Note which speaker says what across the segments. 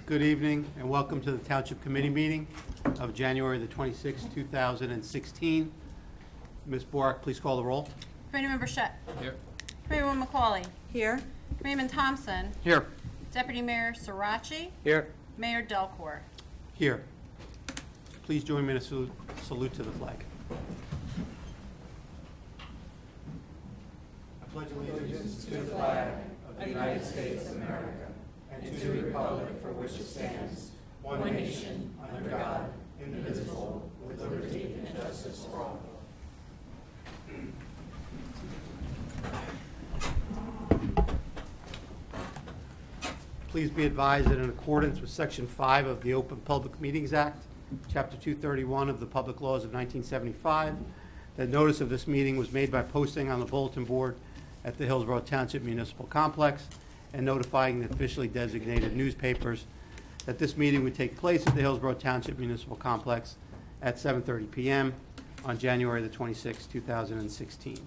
Speaker 1: Good evening and welcome to the Township Committee meeting of January the 26th, 2016. Ms. Borak, please call the roll.
Speaker 2: Committeeman Burchett.
Speaker 3: Here.
Speaker 2: Committeeman McCauley.
Speaker 4: Here.
Speaker 2: Committeeman Thompson.
Speaker 1: Here.
Speaker 2: Deputy Mayor Sirachi.
Speaker 3: Here.
Speaker 2: Mayor Delcor.
Speaker 1: Here. Please join me in a salute to the flag. I pledge allegiance to the flag of the United States of America and to the republic for which it stands, one nation, under God, indivisible, with liberty and justice for all. Please be advised that in accordance with Section 5 of the Open Public Meetings Act, Chapter 231 of the Public Laws of 1975, that notice of this meeting was made by posting on the bulletin board at the Hillsborough Township Municipal Complex and notifying the officially designated newspapers that this meeting would take place at the Hillsborough Township Municipal Complex at 7:30 p.m. on January the 26th, 2016.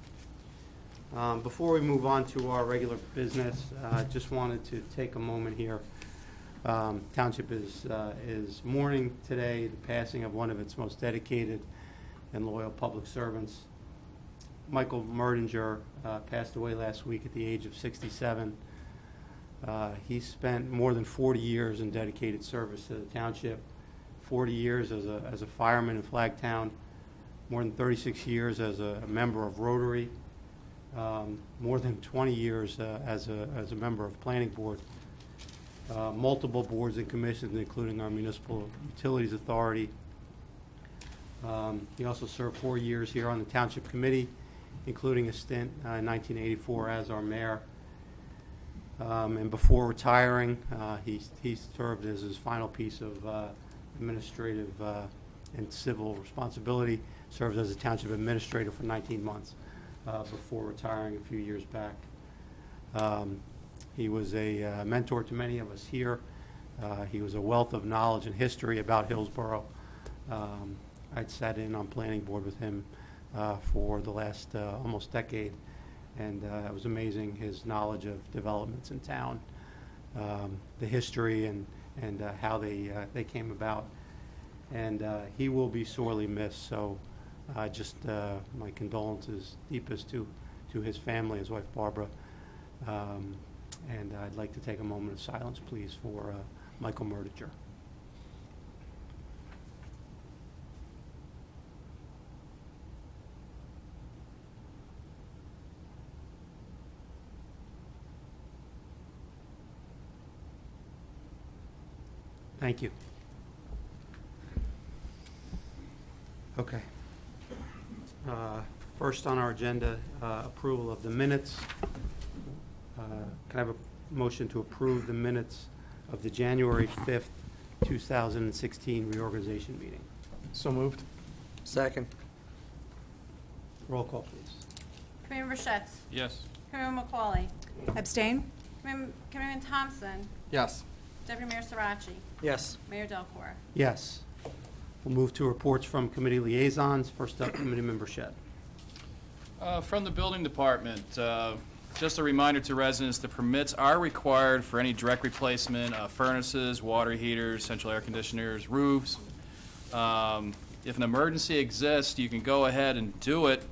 Speaker 1: Before we move on to our regular business, I just wanted to take a moment here. Township is mourning today the passing of one of its most dedicated and loyal public servants. Michael Merdinger passed away last week at the age of 67. He spent more than 40 years in dedicated service to the township, 40 years as a fireman in Flagtown, more than 36 years as a member of Rotary, more than 20 years as a member of Planning Board, multiple boards and commissions, including our Municipal Utilities Authority. He also served 4 years here on the Township Committee, including a stint in 1984 as our mayor. And before retiring, he served as his final piece of administrative and civil responsibility, served as a township administrator for 19 months before retiring a few years back. He was a mentor to many of us here. He was a wealth of knowledge and history about Hillsborough. I'd sat in on planning board with him for the last almost decade, and it was amazing, his knowledge of developments in town, the history and how they came about. And he will be sorely missed, so just my condolences deepest to his family, his wife Barbara. And I'd like to take a moment of silence, please, for Michael Merdinger. Thank you. Okay. First on our agenda, approval of the minutes. Can I have a motion to approve the minutes of the January 5th, 2016 reorganization meeting?
Speaker 3: So moved. Second.
Speaker 1: Roll call, please.
Speaker 2: Committeeman Burchett.
Speaker 3: Yes.
Speaker 2: Committeeman McCauley.
Speaker 4: Abstain?
Speaker 2: Committeeman Thompson.
Speaker 3: Yes.
Speaker 2: Deputy Mayor Sirachi.
Speaker 3: Yes.
Speaker 2: Mayor Delcor.
Speaker 1: Yes. We'll move to reports from committee liaisons. First up, Committeeman Burchett.
Speaker 5: From the building department, just a reminder to residents, the permits are required for any direct replacement of furnaces, water heaters, central air conditioners, roofs. If an emergency exists, you can go ahead and do it,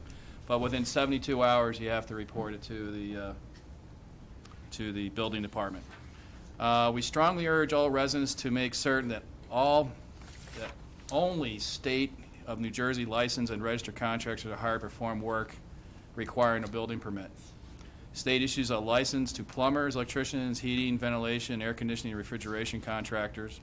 Speaker 5: but within 72 hours, you have to report it to the building department. We strongly urge all residents to make certain that only state of New Jersey licensed and registered contractors are hired to perform work requiring a building permit. State issues a license to plumbers, electricians, heating, ventilation, air conditioning, and refrigeration contractors.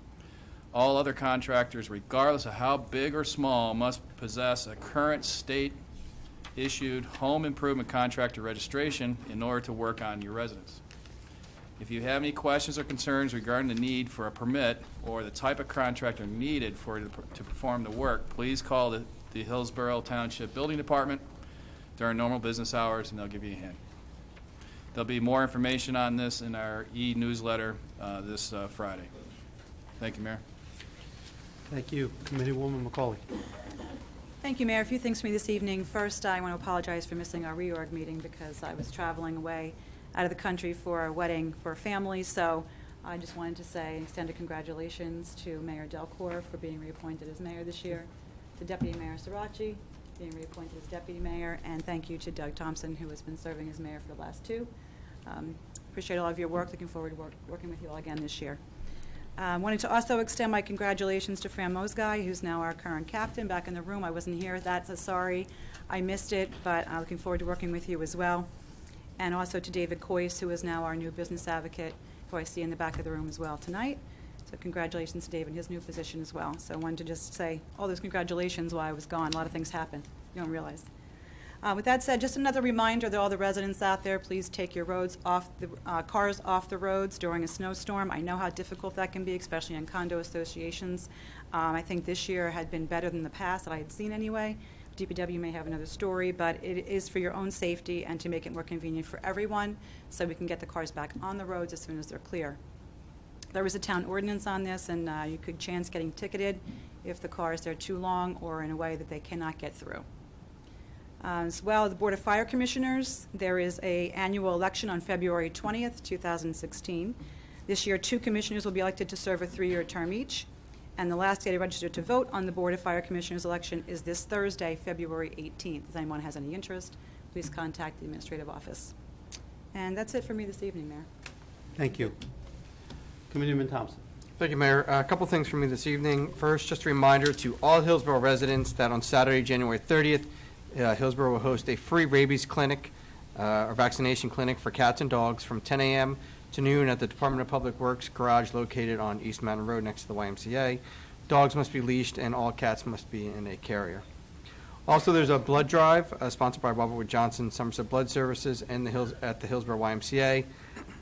Speaker 5: All other contractors, regardless of how big or small, must possess a current state-issued home improvement contractor registration in order to work on your residence. If you have any questions or concerns regarding the need for a permit or the type of contractor needed to perform the work, please call the Hillsborough Township Building Department during normal business hours, and they'll give you a hand. There'll be more information on this in our e-newsletter this Friday. Thank you, Mayor.
Speaker 1: Thank you. Committeewoman McCauley.
Speaker 4: Thank you, Mayor. A few things for me this evening. First, I want to apologize for missing our reorg meeting because I was traveling away out of the country for a wedding for a family, so I just wanted to say, extend a congratulations to Mayor Delcor for being reappointed as mayor this year, to Deputy Mayor Sirachi being reappointed as deputy mayor, and thank you to Doug Thompson, who has been serving as mayor for the last two. Appreciate all of your work. Looking forward to working with you all again this year. Wanted to also extend my congratulations to Fran Mosguy, who's now our current captain, back in the room. I wasn't here. That's a sorry. I missed it, but looking forward to working with you as well. And also to David Coyce, who is now our new business advocate, who I see in the back of the room as well tonight. So congratulations to David in his new position as well. So I wanted to just say all those congratulations while I was gone. A lot of things happened. You don't realize. With that said, just another reminder that all the residents out there, please take your roads off the cars off the roads during a snowstorm. I know how difficult that can be, especially in condo associations. I think this year had been better than the past that I had seen anyway. DPW may have another story, but it is for your own safety and to make it more convenient for everyone, so we can get the cars back on the roads as soon as they're clear. There was a town ordinance on this, and you could chance getting ticketed if the cars are too long or in a way that they cannot get through. As well, the Board of Fire Commissioners, there is an annual election on February 20th, 2016. This year, 2 commissioners will be elected to serve a 3-year term each, and the last day to register to vote on the Board of Fire Commissioners election is this Thursday, February 18th. If anyone has any interest, please contact the administrative office. And that's it for me this evening, Mayor.
Speaker 1: Thank you. Committeeman Thompson.
Speaker 3: Thank you, Mayor. A couple things for me this evening. First, just a reminder to all Hillsborough residents that on Saturday, January 30th, Hillsborough will host a free rabies clinic or vaccination clinic for cats and dogs from 10 a.m. to noon at the Department of Public Works garage located on East Mountain Road next to the YMCA. Dogs must be leashed and all cats must be in a carrier. Also, there's a blood drive sponsored by Robert Wood Johnson Somerset Blood Services and at the Hillsborough YMCA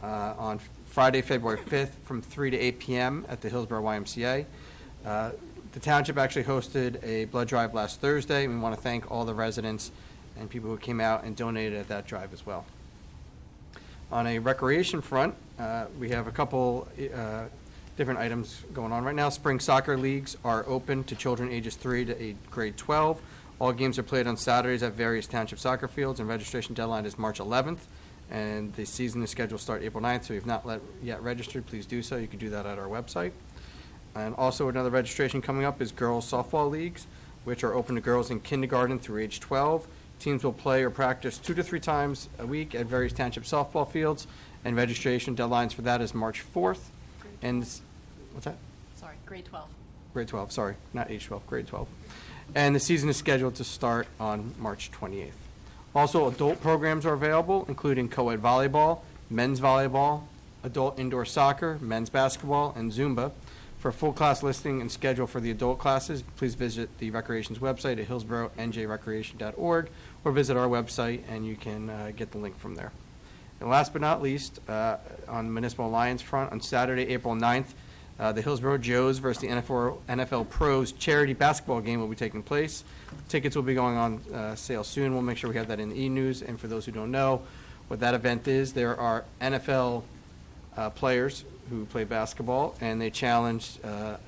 Speaker 3: on Friday, February 5th from 3 to 8 p.m. at the Hillsborough YMCA. The township actually hosted a blood drive last Thursday. We want to thank all the residents and people who came out and donated at that drive as well. On a recreation front, we have a couple different items going on right now. Spring soccer leagues are open to children ages 3 to grade 12. All games are played on Saturdays at various township soccer fields, and registration deadline is March 11th. And the season is scheduled to start April 9th, so if you've not yet registered, please do so. You can do that at our website. And also another registration coming up is girls softball leagues, which are open to girls in kindergarten through age 12. Teams will play or practice 2 to 3 times a week at various township softball fields, and registration deadlines for that is March 4th. And what's that?
Speaker 2: Sorry, grade 12.
Speaker 3: Grade 12, sorry, not age 12, grade 12. And the season is scheduled to start on March 28th. Also, adult programs are available, including co-ed volleyball, men's volleyball, adult indoor soccer, men's basketball, and Zumba. For a full class listing and schedule for the adult classes, please visit the Recreation's website at hillsboroughNJRecreation.org or visit our website and you can get the link from there. And last but not least, on Municipal Alliance front, on Saturday, April 9th, the Hillsborough Joes versus the NFL Pros charity basketball game will be taking place. Tickets will be going on sale soon. We'll make sure we have that in the e-news. And for those who don't know what that event is, there are NFL players who play basketball, and they challenged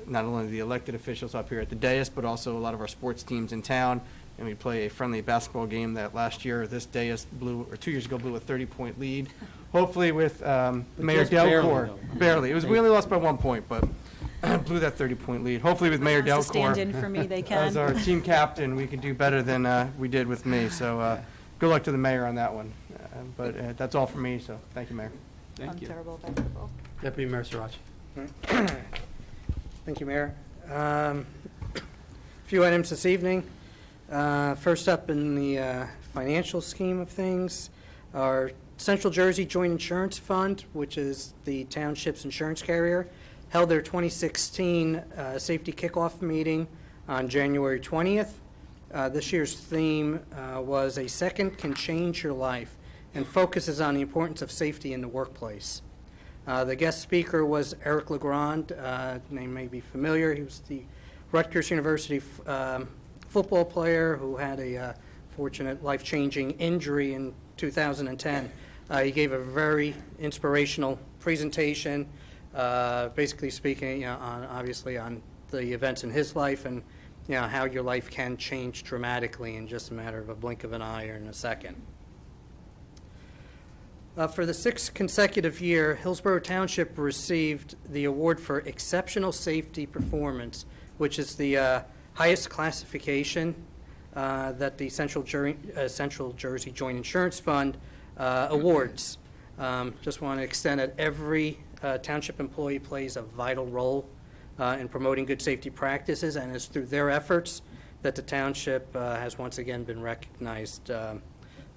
Speaker 3: not only the elected officials up here at the dais, but also a lot of our sports teams in town. And we play a friendly basketball game that last year, this dais blew, or 2 years ago, blew a 30-point lead. Hopefully with Mayor
Speaker 1: just barely,
Speaker 3: Delcor.
Speaker 1: though.
Speaker 3: Barely. We only lost by 1 point, but blew that 30-point lead. Hopefully with Mayor
Speaker 4: Wants to stand
Speaker 3: Delcor
Speaker 4: in for me, they
Speaker 3: as
Speaker 4: can.
Speaker 3: our team captain, we can do better than we did with me. So good luck to the mayor on that one. But that's all for me, so thank you, Mayor.
Speaker 4: I'm
Speaker 1: Thank you.
Speaker 4: terrible at basketball.
Speaker 1: Deputy Mayor Sirachi.
Speaker 6: Thank you, Mayor. A few items this evening. First up in the financial scheme of things, our Central Jersey Joint Insurance Fund, which is the township's insurance carrier, held their 2016 safety kickoff meeting on January 20th. This year's theme was "A Second Can Change Your Life" and focuses on the importance of safety in the workplace. The guest speaker was Eric Legrand, name may be familiar. He was the Rutgers University football player who had a fortunate life-changing injury in 2010. He gave a very inspirational presentation, basically speaking, obviously on the events in his life and how your life can change dramatically in just a matter of a blink of an eye or in a second. For the sixth consecutive year, Hillsborough Township received the award for Exceptional Safety Performance, which is the highest classification that the Central Jersey Joint Insurance Fund awards. Just want to extend that every township employee plays a vital role in promoting good safety practices, and it's through their efforts that the township has once again been recognized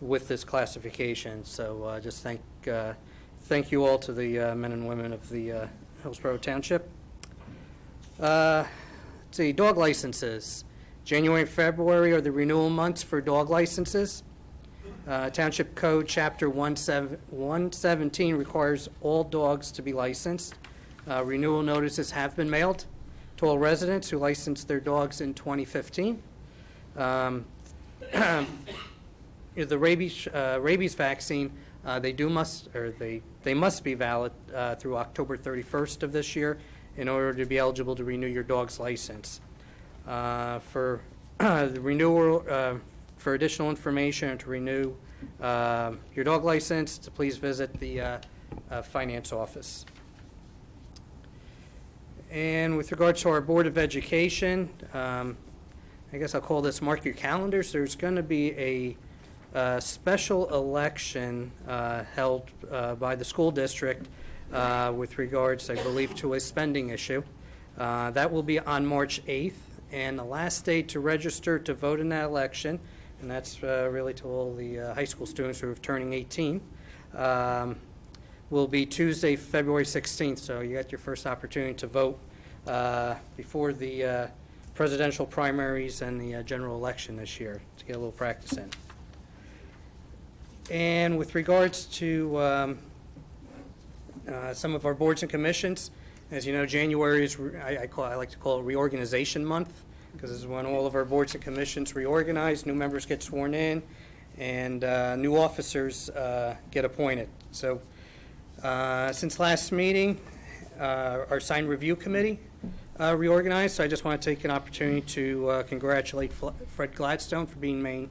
Speaker 6: with this classification. So just thank you all to the men and women of the Hillsborough Township. Let's see, dog licenses. January and February are the renewal months for dog licenses. Township Code Chapter 117 requires all dogs to be licensed. Renewal notices have been mailed to all residents who licensed their dogs in 2015. The rabies vaccine, they must be valid through October 31st of this year in order to be eligible to renew your dog's license. For the renewal, for additional information to renew your dog license, please visit the finance office. And with regards to our Board of Education, I guess I'll call this mark your calendars. There's going to be a special election held by the school district with regards, I believe, to a spending issue. That will be on March 8th, and the last day to register to vote in that election, and that's really to all the high school students who are turning 18, will be Tuesday, February 16th. So you got your first opportunity to vote before the presidential primaries and the general election this year to get a little practice in. And with regards to some of our boards and commissions, as you know, January is, I like to call it reorganization month, because this is when all of our boards and commissions reorganize, new members get sworn in, and new officers get appointed. So since last meeting, our sign review committee reorganized, so I just want to take an opportunity to congratulate Fred Gladstone for being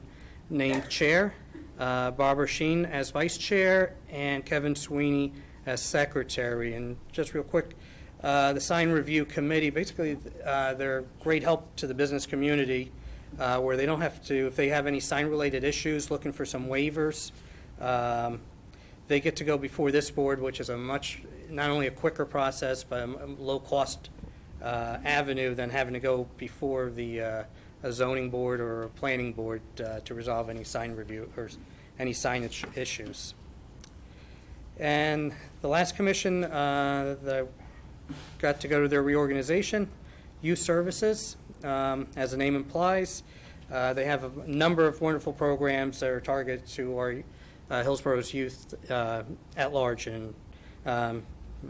Speaker 6: named chair, Barbara Sheen as vice chair, and Kevin Sweeney as secretary. And just real quick, the sign review committee, basically they're great help to the business community where they don't have to, if they have any sign-related issues, looking for some waivers, they get to go before this board, which is a much, not only a quicker process, but a low-cost avenue than having to go before the a zoning board or a planning board to resolve any sign review or any signage issues. And the last commission that got to go to their reorganization, Youth Services, as the name implies. They have a number of wonderful programs that are targeted to our Hillsborough's youth at large. And I'll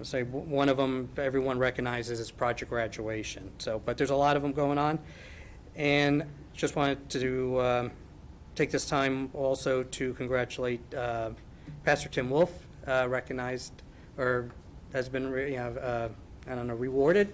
Speaker 6: say one of them everyone recognizes is Project Graduation. So, but there's a lot of them going on. And just wanted to take this time also to congratulate Pastor Tim Wolf, recognized or has been rewarded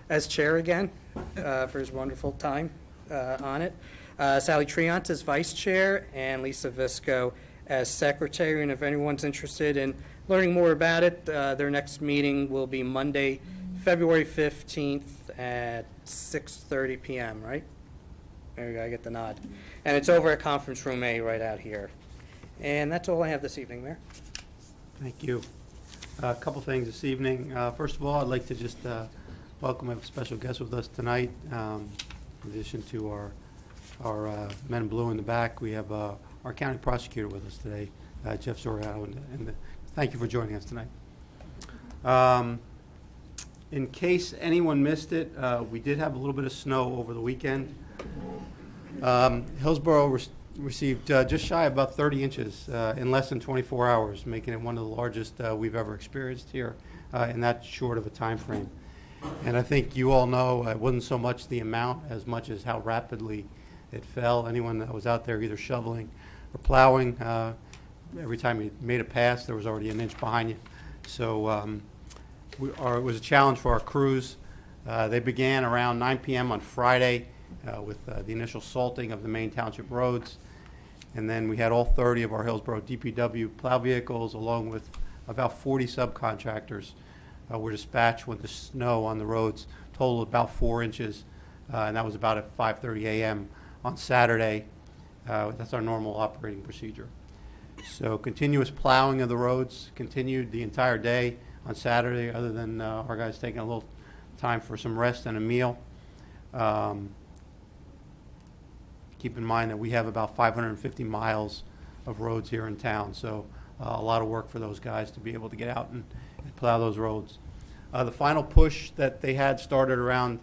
Speaker 6: as chair again for his wonderful time on it. Sally Triant as vice chair and Lisa Visco as secretary. And if anyone's interested in learning more about it, their next meeting will be Monday, February 15th at 6:30 p.m., right? There you go, I get the nod. And it's over at Conference Room A right out here. And that's all I have this evening, Mayor.
Speaker 1: Thank you. A couple things this evening. First of all, I'd like to just welcome a special guest with us tonight. In addition to our men in blue in the back, we have our county prosecutor with us today, Jeff Soriano, and thank you for joining us tonight. In case anyone missed it, we did have a little bit of snow over the weekend. Hillsborough received just shy of about 30 inches in less than 24 hours, making it one of the largest we've ever experienced here in that short of a time frame. And I think you all know it wasn't so much the amount as much as how rapidly it fell. Anyone that was out there either shoveling or plowing, every time you made a pass, there was already an inch behind you. So it was a challenge for our crews. They began around 9 p.m. on Friday with the initial salting of the main township roads. And then we had all 30 of our Hillsborough DPW plow vehicles, along with about 40 subcontractors, were dispatched when the snow on the roads totaled about 4 inches, and that was about at 5:30 a.m. on Saturday. That's our normal operating procedure. So continuous plowing of the roads continued the entire day on Saturday, other than our guys taking a little time for some rest and a meal. Keep in mind that we have about 550 miles of roads here in town, so a lot of work for those guys to be able to get out and plow those roads. The final push that they had started around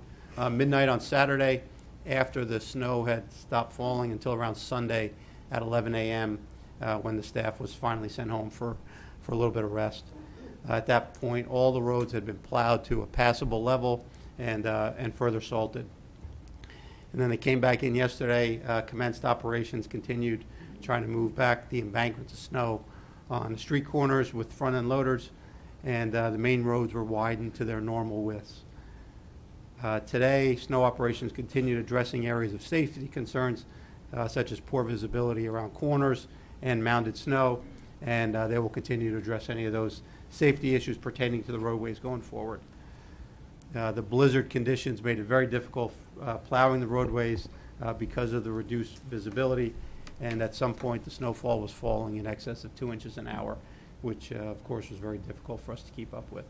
Speaker 1: midnight on Saturday, after the snow had stopped falling, until around Sunday at 11 a.m. When the staff was finally sent home for a little bit of rest. At that point, all the roads had been plowed to a passable level and further salted. And then they came back in yesterday, commenced operations, continued trying to move back the embankments of snow on the street corners with front-end loaders, and the main roads were widened to their normal widths. Today, snow operations continued addressing areas of safety concerns, such as poor visibility around corners and mounded snow, and they will continue to address any of those safety issues pertaining to the roadways going forward. The blizzard conditions made it very difficult plowing the roadways because of the reduced visibility, and at some point the snowfall was falling in excess of 2 inches an hour, which of course was very difficult for us to keep up with.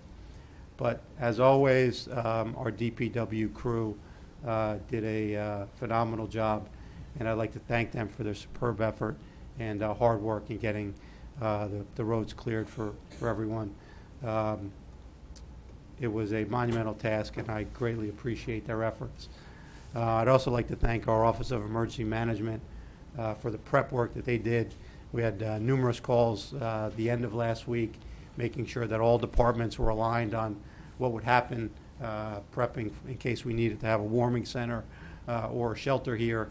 Speaker 1: But as always, our DPW crew did a phenomenal job, and I'd like to thank them for their superb effort and hard work in getting the roads cleared for everyone. It was a monumental task, and I greatly appreciate their efforts. I'd also like to thank our Office of Emergency Management for the prep work that they did. We had numerous calls the end of last week, making sure that all departments were aligned on what would happen, prepping in case we needed to have a warming center or a shelter here,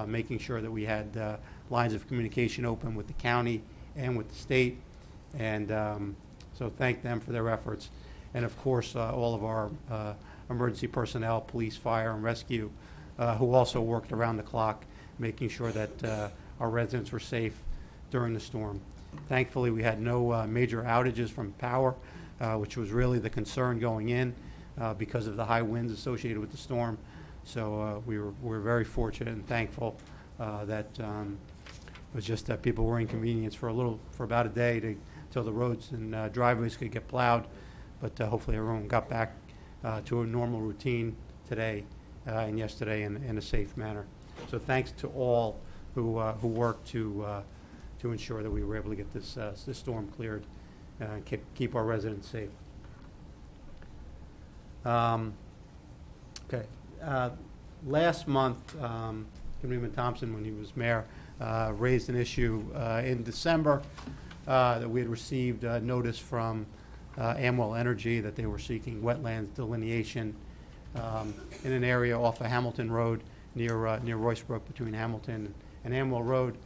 Speaker 1: making sure that we had lines of communication open with the county and with the state. And so thank them for their efforts. And of course, all of our emergency personnel, police, fire, and rescue, who also worked around the clock, making sure that our residents were safe during the storm. Thankfully, we had no major outages from power, which was really the concern going in because of the high winds associated with the storm. So we're very fortunate and thankful that it was just that people were inconvenienced for about a day till the roads and driveways could get plowed. But hopefully everyone got back to a normal routine today and yesterday in a safe manner. So thanks to all who worked to ensure that we were able to get this storm cleared and keep our residents safe. Okay. Last month, Councilman Thompson, when he was mayor, raised an issue in December that we had received notice from Amwell Energy that they were seeking wetlands delineation in an area off of Hamilton Road near Royce Brook between Hamilton and Amwell Road.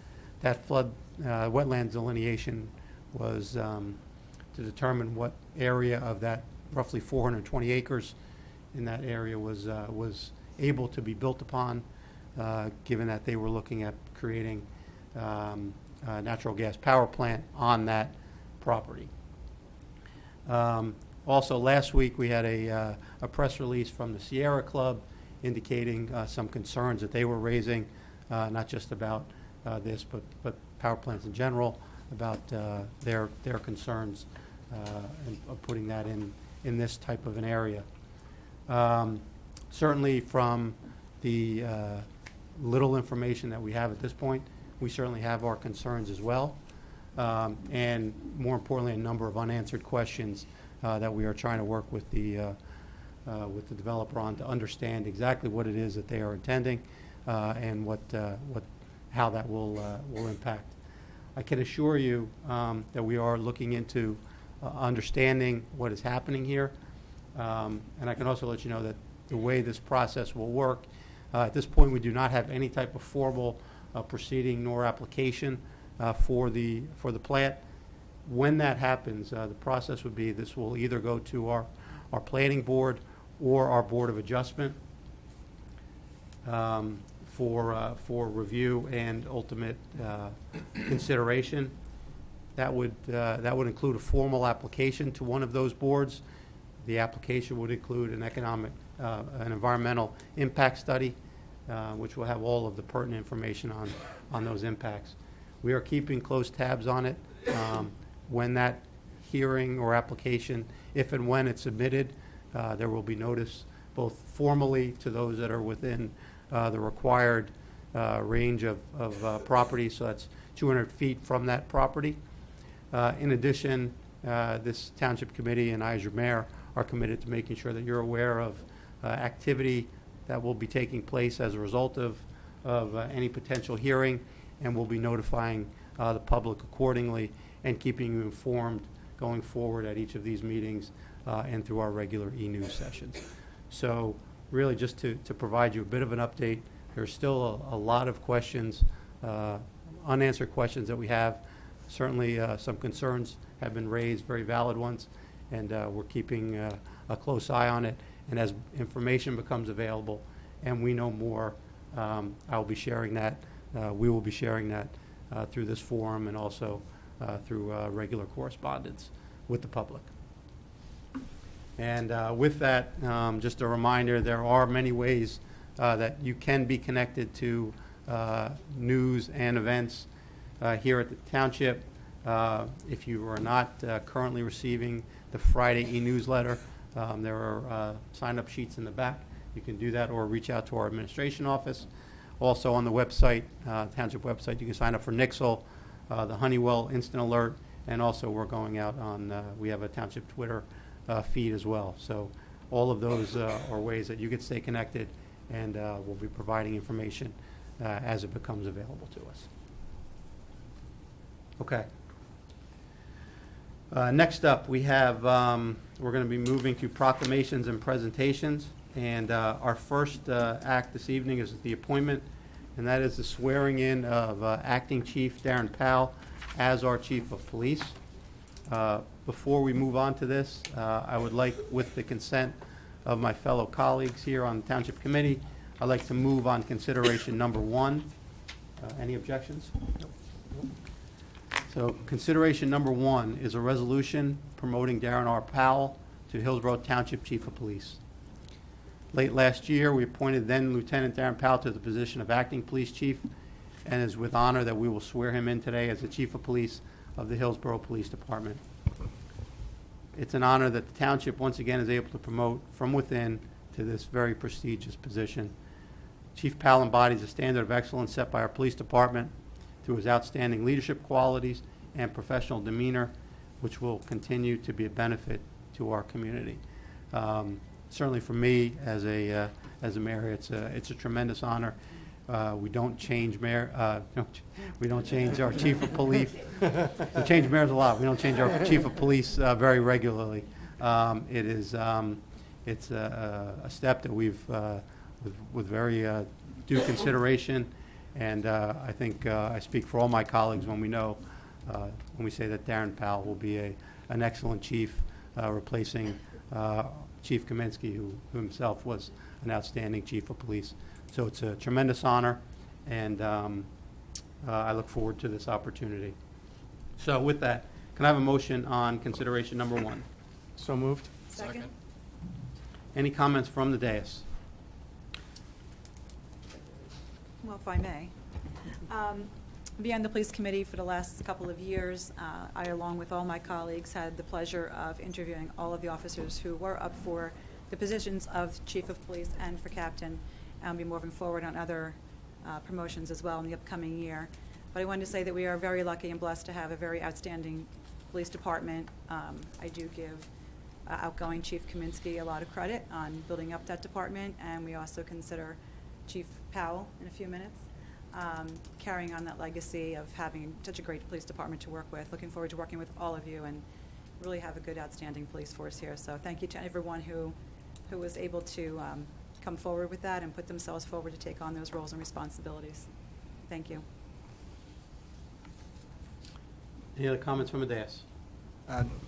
Speaker 1: That flood wetlands delineation was to determine what area of that roughly 420 acres in that area was able to be built upon, given that they were looking at creating a natural gas power plant on that property. Also, last week we had a press release from the Sierra Club indicating some concerns that they were raising, not just about this, but power plants in general, about their concerns of putting that in this type of an area. Certainly from the little information that we have at this point, we certainly have our concerns as well. And more importantly, a number of unanswered questions that we are trying to work with the developer on to understand exactly what it is that they are intending and how that will impact. I can assure you that we are looking into understanding what is happening here, and I can also let you know that the way this process will work, at this point we do not have any type of formal proceeding nor application for the plant. When that happens, the process would be this will either go to our planning board or our Board of Adjustment. for review and ultimate consideration. That would include a formal application to one of those boards. The application would include an environmental impact study, which will have all of the pertinent information on those impacts. We are keeping close tabs on it. When that hearing or application, if and when it's submitted, there will be notice both formally to those that are within the required range of property, so that's 200 feet from that property. In addition, this Township Committee and I, as your mayor, are committed to making sure that you're aware of activity that will be taking place as a result of any potential hearing, and we'll be notifying the public accordingly and keeping you informed going forward at each of these meetings and through our regular e-news sessions. So really just to provide you a bit of an update, there's still a lot of questions, unanswered questions that we have. Certainly some concerns have been raised, very valid ones, and we're keeping a close eye on it. And as information becomes available and we know more, I'll be sharing that. We will be sharing that through this forum and also through regular correspondence with the public. And with that, just a reminder, there are many ways that you can be connected to news and events here at the Township. If you are not currently receiving the Friday e-newsletter, there are sign-up sheets in the back. You can do that or reach out to our administration office. Also on the website, Township website, you can sign up for Nixle, the Honeywell Instant Alert, and also we're going out on, we have a Township Twitter feed as well. So all of those are ways that you can stay connected, and we'll be providing information as it becomes available to us. Okay. Next up, we have, we're going to be moving to proclamations and presentations. And our first act this evening is the appointment, and that is the swearing in of Acting Chief Darren Powell as our Chief of Police. Before we move on to this, I would like, with the consent of my fellow colleagues here on the Township Committee, I'd like to move on consideration number 1. Any objections? So consideration number 1 is a resolution promoting Darren R. Powell to Hillsborough Township Chief of Police. Late last year, we appointed then Lieutenant Darren Powell to the position of Acting Police Chief, and it is with honor that we will swear him in today as the Chief of Police of the Hillsborough Police Department. It's an honor that the Township once again is able to promote from within to this very prestigious position. Chief Powell embodies a standard of excellence set by our police department through his outstanding leadership qualities and professional demeanor, which will continue to be a benefit to our community. Certainly for me as a mayor, it's a tremendous honor. We don't change mayor. We don't change our chief of police. We change mayors a lot. We don't change our chief of police very regularly. It's a step that we've with very due consideration, and I think I speak for all my colleagues when we say that Darren Powell will be an excellent chief, replacing Chief Kaminsky, who himself was an outstanding chief of police. So it's a tremendous honor, and I look forward to this opportunity. So with that, can I have a motion on consideration number 1?
Speaker 3: So moved.
Speaker 5: Second.
Speaker 1: Any comments from the dais?
Speaker 4: Well, if I may. Being the Police Committee for the last couple of years, I, along with all my colleagues, had the pleasure of interviewing all of the officers who were up for the positions of Chief of Police and for Captain. I'll be moving forward on other promotions as well in the upcoming year. But I wanted to say that we are very lucky and blessed to have a very outstanding police department. I do give outgoing Chief Kaminsky a lot of credit on building up that department, and we also consider Chief Powell in a few minutes. Carrying on that legacy of having such a great police department to work with. Looking forward to working with all of you and really have a good, outstanding police force here. So thank you to everyone who was able to come forward with that and put themselves forward to take on those roles and responsibilities. Thank you.
Speaker 1: Any other comments from the dais?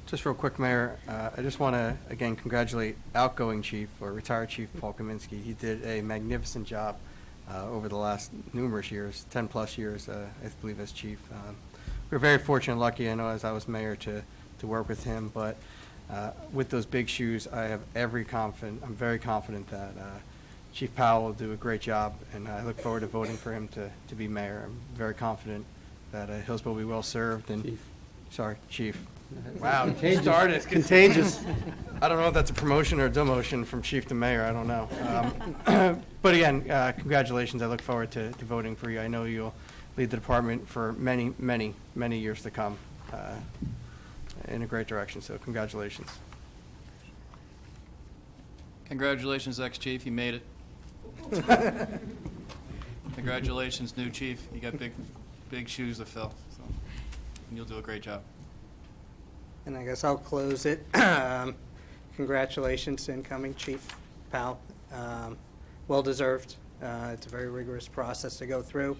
Speaker 3: Just real quick, Mayor, I just want to, again, congratulate outgoing Chief or retired Chief Paul Kaminsky. He did a magnificent job over the last numerous years, 10-plus years, I believe, as chief. We're very fortunate and lucky, I know, as I was mayor, to work with him, but with those big shoes, I'm very confident that Chief Powell will do a great job, and I look forward to voting for him to be mayor. I'm very confident that Hillsborough will be well-served, and,
Speaker 1: Chief.
Speaker 3: Sorry, Chief. Wow,
Speaker 1: Contagious.
Speaker 3: started.
Speaker 1: Contagious.
Speaker 3: I don't know if that's a promotion or a demotion from chief to mayor, I don't know. But again, congratulations, I look forward to voting for you. I know you'll lead the department for many, many, many years to come in a great direction, so congratulations.
Speaker 5: Congratulations, ex-chief, you made it. Congratulations, new chief, you got big shoes to fill, so, and you'll do a great job.
Speaker 6: And I guess I'll close it. Congratulations to incoming Chief Powell. Well-deserved. It's a very rigorous process to go through.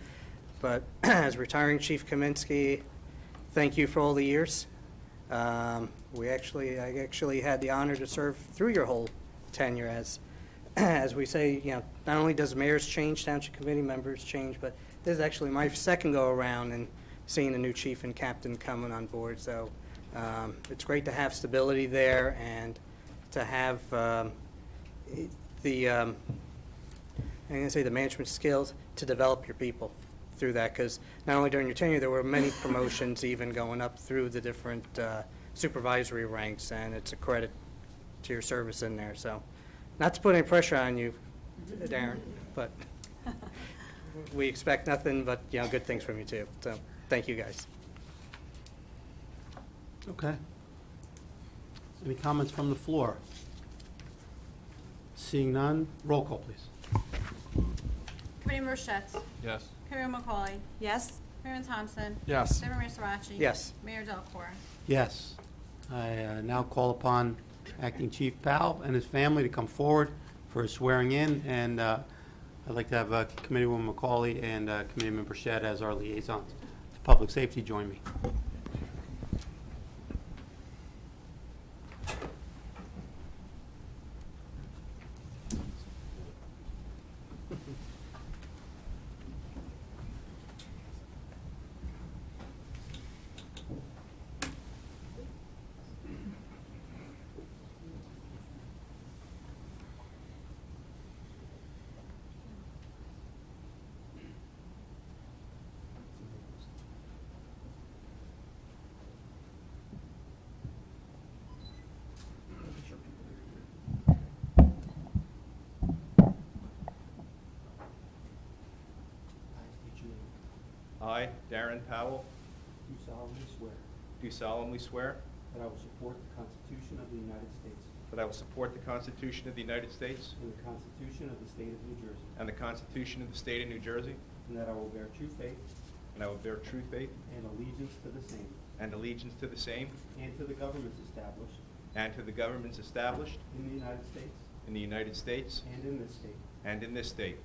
Speaker 6: But as retiring Chief Kaminsky, thank you for all the years. I actually had the honor to serve through your whole tenure as we say, not only does mayors change, township committee members change, but this is actually my second go-around in seeing a new chief and captain coming on board. So it's great to have stability there and to have I'm going to say the management skills to develop your people through that, because not only during your tenure, there were many promotions even going up through the different supervisory ranks, and it's a credit to your service in there. So not to put any pressure on you, Darren, but we expect nothing but good things from you too. So thank you guys.
Speaker 1: Okay. Any comments from the floor? Seeing none, roll call, please.
Speaker 2: Committeeman Rochette.
Speaker 5: Yes.
Speaker 2: Committeeman McCauley.
Speaker 4: Yes.
Speaker 2: Committeeman Thompson.
Speaker 3: Yes.
Speaker 2: Deputy Mayor Sarachi.
Speaker 6: Yes.
Speaker 2: Mayor Delacqua.
Speaker 1: Yes. I now call upon Acting Chief Powell and his family to come forward for his swearing in, and I'd like to have Committeewoman McCauley and Committeeman Burchett as our liaisons to Public Safety join me.
Speaker 7: I, Darren Powell,
Speaker 1: Do solemnly swear
Speaker 7: do solemnly swear
Speaker 1: that I will support the Constitution of the United States
Speaker 7: that I will support the Constitution of the United States
Speaker 1: and the Constitution of the State of New Jersey,
Speaker 7: and the Constitution of the State of New Jersey,
Speaker 1: and that I will bear true faith
Speaker 7: and I will bear true faith
Speaker 1: and allegiance to the same
Speaker 7: and allegiance to the same
Speaker 1: and to the governments established
Speaker 7: and to the governments established
Speaker 1: in the United States
Speaker 7: in the United States
Speaker 1: and in this state,
Speaker 7: and in this state,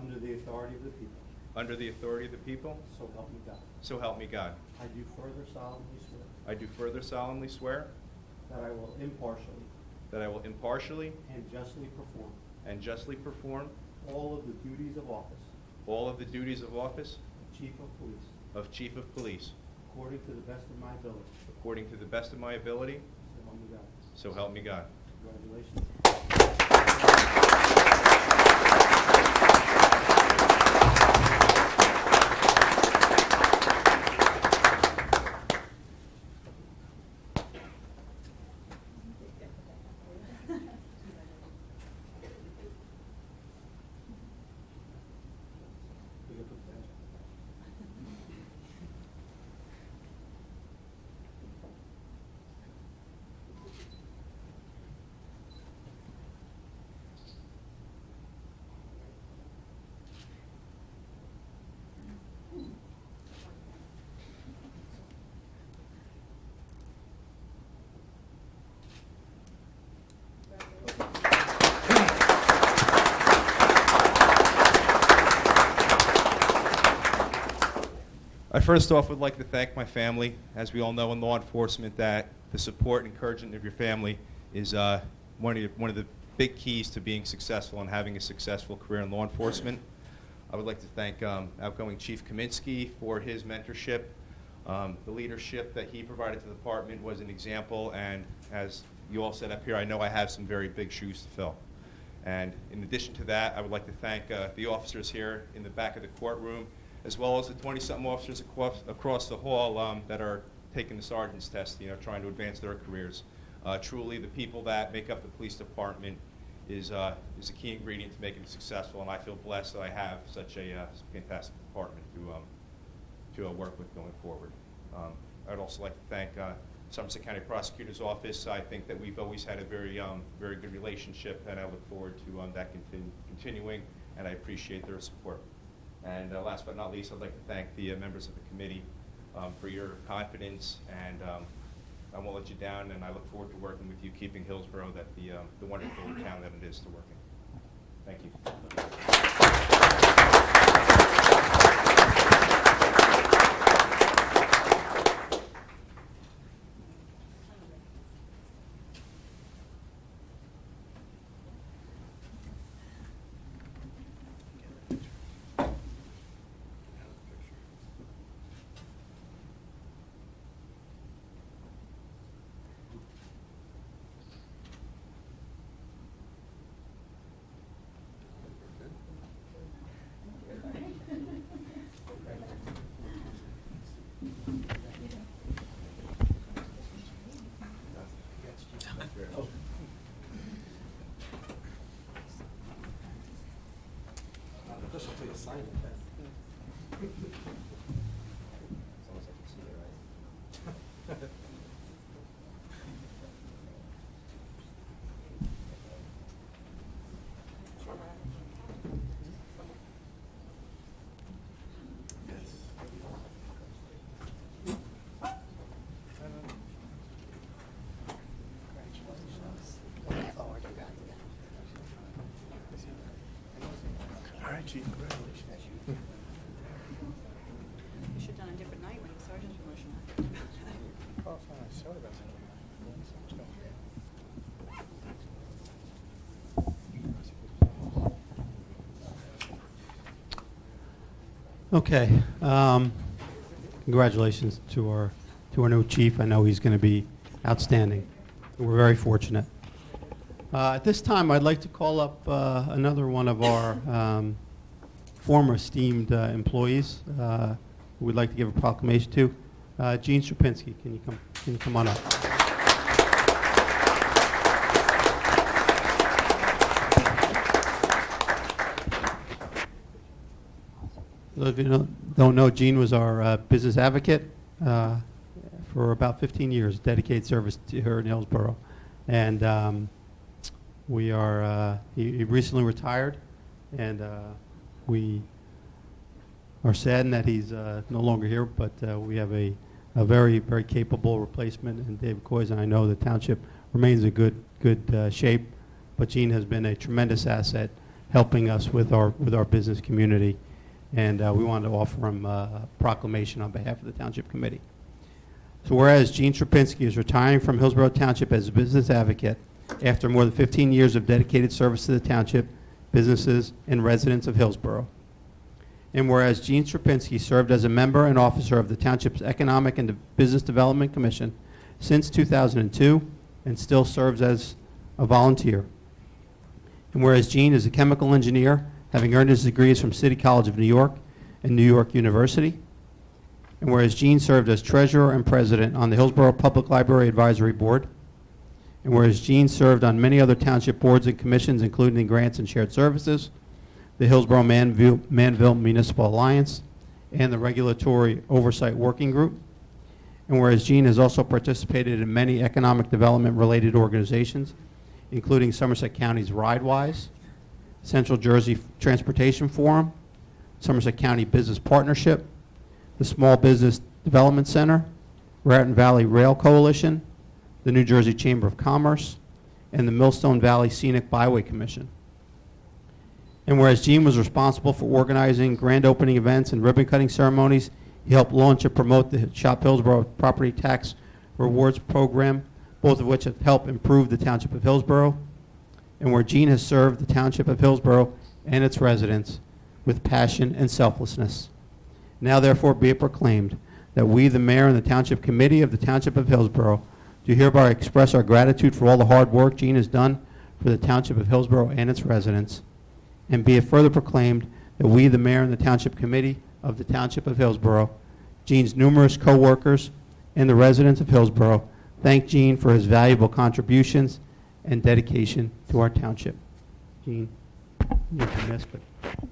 Speaker 1: under the authority of the people,
Speaker 7: under the authority of the people,
Speaker 1: so help me God.
Speaker 7: so help me God.
Speaker 1: I do further solemnly swear
Speaker 7: I do further solemnly swear
Speaker 1: that I will impartially
Speaker 7: that I will impartially
Speaker 1: and justly perform all of the duties of office
Speaker 7: all of the duties of office
Speaker 1: of Chief of Police
Speaker 7: of Chief of Police
Speaker 1: according to the best of my ability.
Speaker 7: according to the best of my ability,
Speaker 1: So help me God.
Speaker 7: so help me God.
Speaker 1: Congratulations.
Speaker 7: I first off would like to thank my family. As we all know in law enforcement, that the support and encouragement of your family is one of the big keys to being successful and having a successful career in law enforcement. I would like to thank outgoing Chief Kaminsky for his mentorship. The leadership that he provided to the department was an example, and as you all said up here, I know I have some very big shoes to fill. And in addition to that, I would like to thank the officers here in the back of the courtroom, as well as the 20-something officers across the hall that are taking the sergeant's test, trying to advance their careers. Truly, the people that make up the police department is a key ingredient to making it successful, and I feel blessed that I have such a fantastic department to work with going forward. I'd also like to thank Somerset County Prosecutor's Office. I think that we've always had a very good relationship, and I look forward to that continuing, and I appreciate their support. And last but not least, I'd like to thank the members of the committee for your confidence, and I won't let you down, and I look forward to working with you, keeping Hillsborough the wonderful town that it is to work in. Thank you.
Speaker 4: You should have done a different night when the sergeant's promotion happened.
Speaker 1: Okay. Congratulations to our new chief. I know he's going to be outstanding. We're very fortunate. At this time, I'd like to call up another one of our former esteemed employees who we'd like to give a proclamation to. Gene Strapinski, can you come on up? Those of you who don't know, Gene was our business advocate for about 15 years, dedicated service to her in Hillsborough. And he recently retired, and we are saddened that he's no longer here, but we have a very, very capable replacement in David Coyes, and I know the township remains in good shape, but Gene has been a tremendous asset helping us with our business community, and we wanted to offer him a proclamation on behalf of the Township Committee. So whereas Gene Strapinski is retiring from Hillsborough Township as a business advocate after more than 15 years of dedicated service to the township, businesses, and residents of Hillsborough. And whereas Gene Strapinski served as a member and officer of the Township's Economic and Business Development Commission since 2002 and still serves as a volunteer. And whereas Gene is a chemical engineer, having earned his degrees from City College of New York and New York University. And whereas Gene served as treasurer and president on the Hillsborough Public Library Advisory Board. And whereas Gene served on many other township boards and commissions, including grants and shared services, the Hillsborough Manville Municipal Alliance, and the Regulatory Oversight Working Group. And whereas Gene has also participated in many economic development-related organizations, including Somerset County's RideWise, Central Jersey Transportation Forum, Somerset County Business Partnership, the Small Business Development Center, Raritan Valley Rail Coalition, the New Jersey Chamber of Commerce, and the Millstone Valley Scenic Byway Commission. And whereas Gene was responsible for organizing grand opening events and ribbon cutting ceremonies, he helped launch and promote the Shop Hillsborough Property Tax Rewards Program, both of which have helped improve the Township of Hillsborough. And where Gene has served the Township of Hillsborough and its residents with passion and selflessness. Now therefore be it proclaimed that we, the mayor and the Township Committee of the Township of Hillsborough, do hereby express our gratitude for all the hard work Gene has done for the Township of Hillsborough and its residents. And be it further proclaimed that we, the mayor and the Township Committee of the Township of Hillsborough, Gene's numerous co-workers, and the residents of Hillsborough, thank Gene for his valuable contributions and dedication to our township. Gene, you'll be missed, but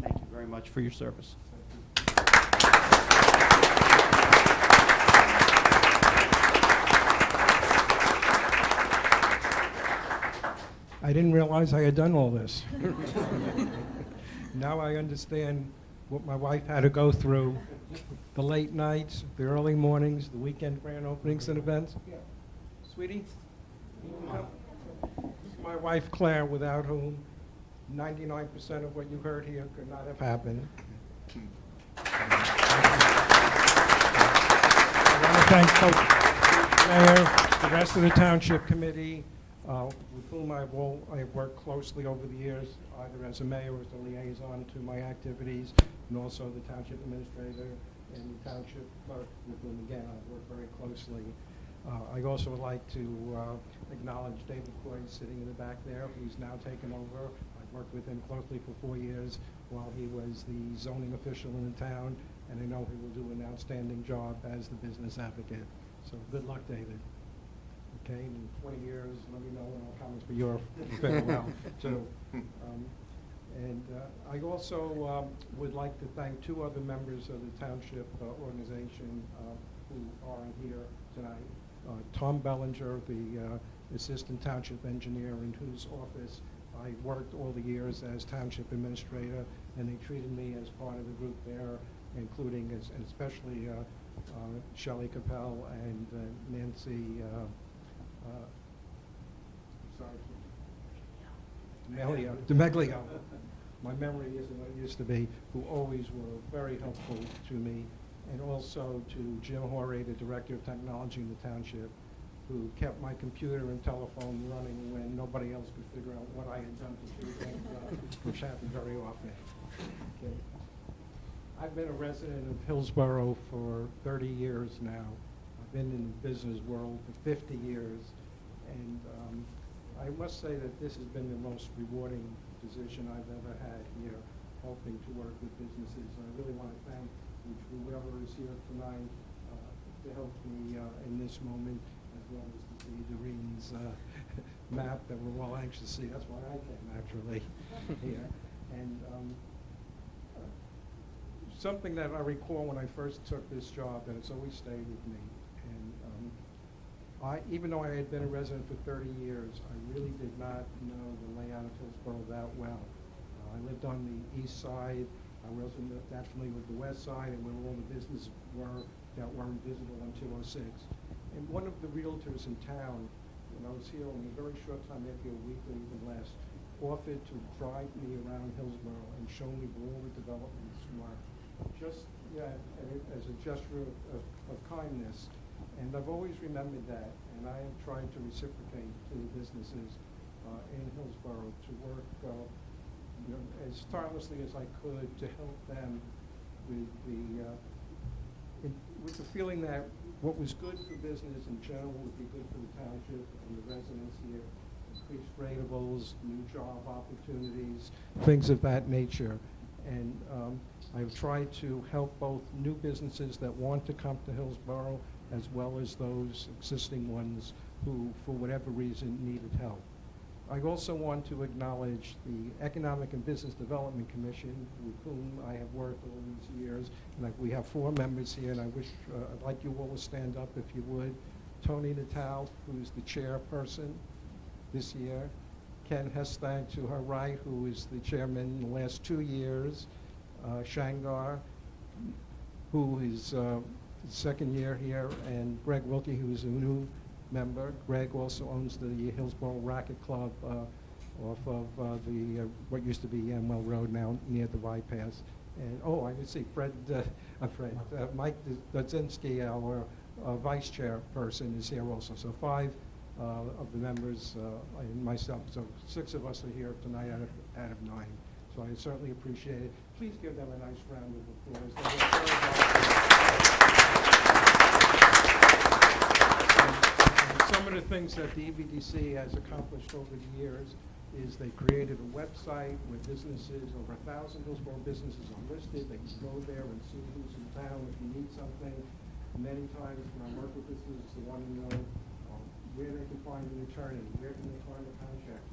Speaker 1: thank you very much for your service.
Speaker 8: I didn't realize I had done all this. Now I understand what my wife had to go through, the late nights, the early mornings, the weekend grand openings and events. Yeah. Sweetie? This is my wife Claire, without whom 99% of what you heard here could not have happened. I want to thank Coach Mayor, the rest of the Township Committee, with whom I've worked closely over the years, either as a mayor or as a liaison to my activities, and also the Township Administrator and the Township Clerk, with whom, again, I've worked very closely. I also would like to acknowledge David Coy sitting in the back there, who's now taken over. I've worked with him closely for 4 years while he was the zoning official in the town, and I know he will do an outstanding job as the business advocate. So good luck, David. Okay, in 20 years, let me know when I'll come for your farewell, too. I also would like to thank 2 other members of the township organization who are here tonight. Tom Bellinger, the Assistant Township Engineer, in whose office I worked all the years as Township Administrator, and they treated me as part of the group there, including especially Shelley Capel and Nancy Demeglio. My memory isn't what it used to be, who always were very helpful to me, and also to Jim Horay, the Director of Technology in the Township, who kept my computer and telephone running when nobody else could figure out what I had done to do things, which happened very often. Okay. I've been a resident of Hillsborough for 30 years now. I've been in the business world for 50 years, and I must say that this has been the most rewarding position I've ever had here, helping to work with businesses. I really want to thank whoever is here tonight to help me in this moment, as well as to see Doreen's map that we're all anxious to see. That's why I came, actually, here. And something that I recall when I first took this job, and it's always stayed with me, and even though I had been a resident for 30 years, I really did not know the layout of Hillsborough that well. I lived on the east side. I wasn't that familiar with the west side and where all the businesses were that weren't visible on 206. And one of the realtors in town, when I was here only a very short time, maybe a week or even less, offered to drive me around Hillsborough and show me where all the developments were, just as a gesture of kindness. And I've always remembered that, and I have tried to reciprocate to the businesses in Hillsborough to work as tirelessly as I could to help them with the feeling that what was good for business in general would be good for the township and the residents here. Increased ratables, new job opportunities, things of that nature. And I've tried to help both new businesses that want to come to Hillsborough as well as those existing ones who, for whatever reason, needed help. I also want to acknowledge the Economic and Business Development Commission, with whom I have worked all these years. And we have 4 members here, and I'd like you all to stand up if you would. Tony Natal, who's the chairperson this year. Ken Hestag to her right, who is the chairman in the last 2 years. Shangar, who is second year here, and Greg Wilkie, who is a new member. Greg also owns the Hillsborough Racket Club off of what used to be Amwell Road, now near the bypass. And I can see Mike Dudzinski, our vice chairperson, is here also. So 5 of the members and myself. So 6 of us are here tonight out of 9. So I certainly appreciate it. Please give them a nice round of applause. They work very hard. And some of the things that the EBDC has accomplished over the years is they created a website where businesses, over 1,000 Hillsborough businesses are listed. They can go there and see who's in town if you need something. Many times when I work with businesses, they want to know where they can find an attorney, where can they find a contract.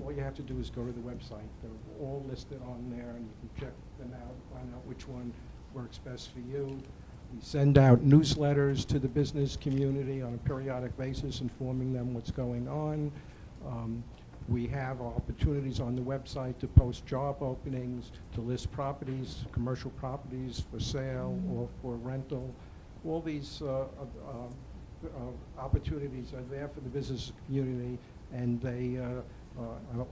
Speaker 8: All you have to do is go to the website. They're all listed on there, and you can check them out, find out which one works best for you. We send out newsletters to the business community on a periodic basis, informing them what's going on. We have opportunities on the website to post job openings, to list properties, commercial properties for sale or for rental. All these opportunities are there for the business community, and they, I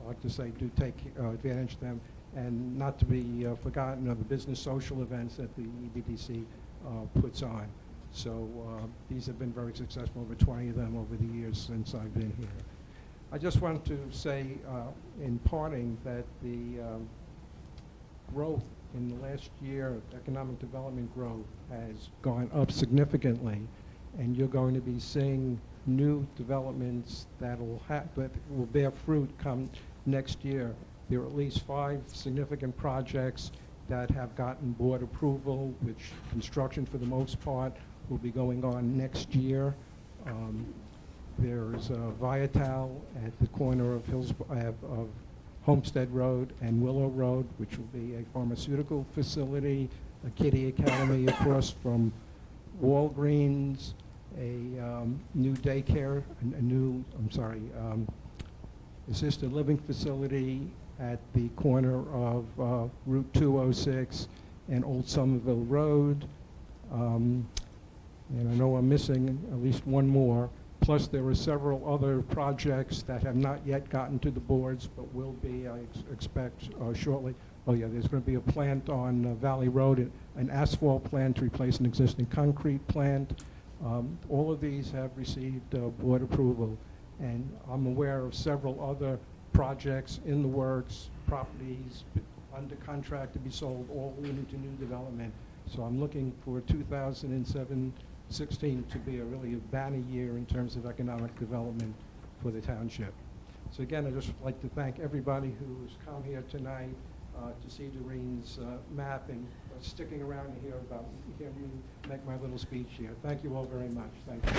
Speaker 8: like to say, do take advantage of them. And not to be forgotten are the business social events that the EBDC puts on. So these have been very successful, over 20 of them over the years since I've been here. I just want to say in parting that the growth in the last year, economic development growth, has gone up significantly, and you're going to be seeing new developments that will bear fruit come next year. There are at least 5 significant projects that have gotten board approval, which construction for the most part will be going on next year. There's Viatal at the corner of of Homestead Road and Willow Road, which will be a pharmaceutical facility, a kiddie academy across from Walgreens, a new daycare, assisted living facility at the corner of Route 206 and Old Somerville Road. And I know I'm missing at least one more. Plus, there are several other projects that have not yet gotten to the boards, but will be, I expect, shortly. Oh, yeah, there's going to be a plant on Valley Road, an asphalt plant to replace an existing concrete plant. All of these have received board approval, and I'm aware of several other projects in the works, properties under contract to be sold, all leading to new development. So I'm looking for 2016 to be a banner year in terms of economic development for the township. So again, I'd just like to thank everybody who's come here tonight to see Doreen's map and sticking around to hear me make my little speech here. Thank you all very much. Thank you.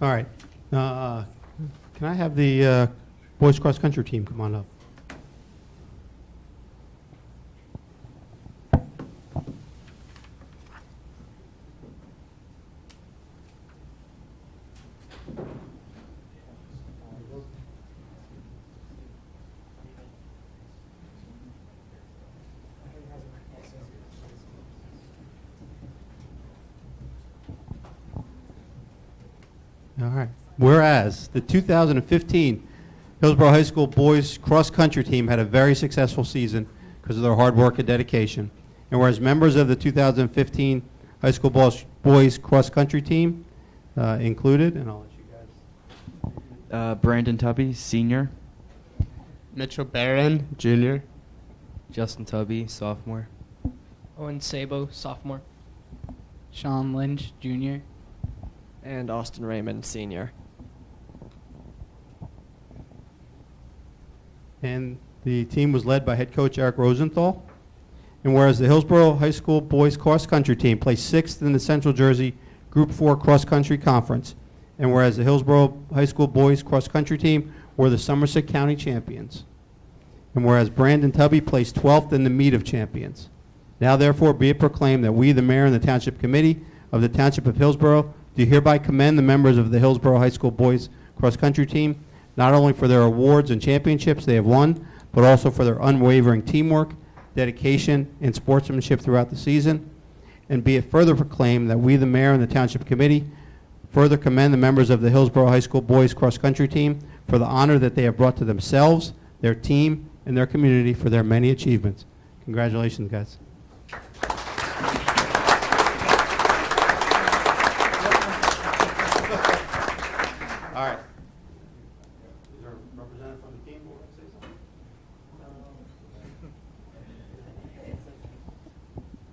Speaker 1: All right. Can I have the boys cross-country team come on up? All right. Whereas the 2015 Hillsborough High School boys cross-country team had a very successful season because of their hard work and dedication. And whereas members of the 2015 High School boys cross-country team included, and I'll let you guys.
Speaker 9: Brandon Tubby, senior.
Speaker 10: Mitchell Barron, junior.
Speaker 9: Justin Tubby, sophomore.
Speaker 10: Owen Sabo, sophomore. Sean Lynch, junior.
Speaker 11: And Austin Raymond, senior.
Speaker 1: And the team was led by head coach Eric Rosenthal. And whereas the Hillsborough High School boys cross-country team placed 6th in the Central Jersey Group 4 cross-country conference, And whereas the Hillsborough High School boys cross-country team were the Somerset County champions. And whereas Brandon Tubby placed 12th in the meet of champions. Now therefore be it proclaimed that we, the mayor and the township committee of the Township of Hillsborough, do hereby commend the members of the Hillsborough High School boys cross-country team, not only for their awards and championships they have won, but also for their unwavering teamwork, dedication, and sportsmanship throughout the season. And be it further proclaimed that we, the mayor and the township committee, further commend the members of the Hillsborough High School boys cross-country team for the honor that they have brought to themselves, their team, and their community for their many achievements. Congratulations, guys. All right. Is there a representative from the team who wants to say